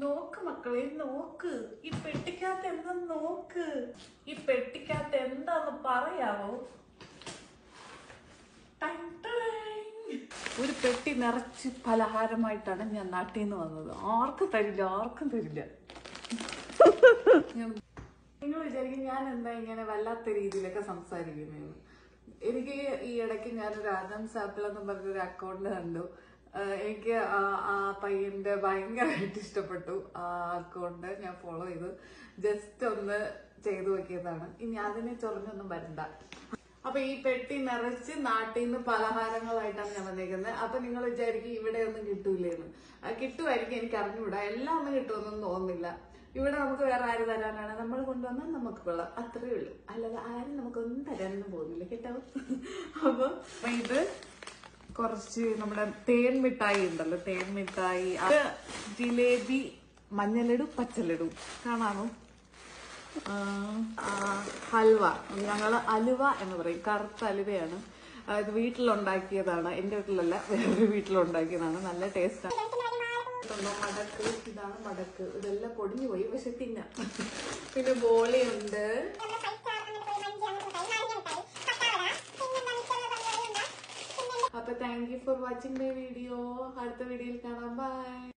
നോക്ക് മക്കളെ, നോക്ക് ഈ പെട്ടിക്കകത്ത് എന്താ, നോക്ക് ഈ പെട്ടിക്കകത്ത് എന്താന്ന് പറയാവോ? ഒരു പെട്ടി നിറച്ച് പലഹാരമായിട്ടാണ് ഞാൻ നാട്ടിൽ നിന്ന് വന്നത്. ആർക്കും തരില്ല, ആർക്കും തരില്ല. നിങ്ങൾ വിചാരിക്കും ഞാൻ എന്താ ഇങ്ങനെ വല്ലാത്ത രീതിയിലൊക്കെ സംസാരിക്കുന്നതെന്ന്. എനിക്ക് ഈ ഇടയ്ക്ക് ഞാനൊരു ആദംസ് ആപ്പിൾ എന്ന് പറഞ്ഞൊരു അക്കൗണ്ട് കണ്ടു. എനിക്ക് ആ പയ്യന്റെ ഭയങ്കരമായിട്ട് ഇഷ്ടപ്പെട്ടു. ആ അക്കൗണ്ട് ഞാൻ ഫോളോ ചെയ്തു, ജസ്റ്റ് ഒന്ന് ചെയ്തു നോക്കിയതാണ്. ഇനി അതിനെ ചൊറിഞ്ഞൊന്നും വരണ്ട. അപ്പൊ ഈ പെട്ടി നിറച്ച് നാട്ടിൽ നിന്ന് പലഹാരങ്ങളായിട്ടാണ് ഞാൻ വന്നേക്കുന്നത്. അപ്പൊ നിങ്ങൾ വിചാരിക്കും ഇവിടെ ഒന്നും കിട്ടൂലേന്ന്. കിട്ടുമായിരിക്കും, എനിക്ക് അറിഞ്ഞുകൂടാ. എല്ലാം ഒന്നും കിട്ടുമെന്നൊന്നും തോന്നുന്നില്ല. ഇവിടെ നമുക്ക് വേറെ ആര് തരാനാണ്, നമ്മൾ കൊണ്ടുവന്നാൽ നമുക്ക് കൊള്ളാം, അത്രേ ഉള്ളൂ. അല്ലാതെ ആരും നമുക്കൊന്നും തരാനൊന്നും പോകുന്നില്ല കേട്ടോ. അപ്പൊ ഇത് കുറച്ച് നമ്മുടെ തേൻ മിഠായി ഉണ്ടല്ലോ, തേൻ മിഠായി, ജിലേബി, മഞ്ഞലഡു, പച്ചലഡു കാണാമോ? ഹൽവ, ഞങ്ങള് അലുവ എന്ന് പറയും, കറുത്ത അലുവയാണ്. ഇത് വീട്ടിലുണ്ടാക്കിയതാണ്, എന്റെ വീട്ടിലല്ല, വേറൊരു വീട്ടിലുണ്ടാക്കിയതാണ്. നല്ല ടേസ്റ്റാണ്. മടക്ക്, ഇതാണ് മടക്ക്. ഇതെല്ലാം പൊടിഞ്ഞു പോയി, പക്ഷെ തിന്നാം. പിന്നെ ബോളിയുണ്ട്. അപ്പൊ thank you for watching my video. അടുത്ത വീഡിയോയിൽ കാണാം. ബൈ.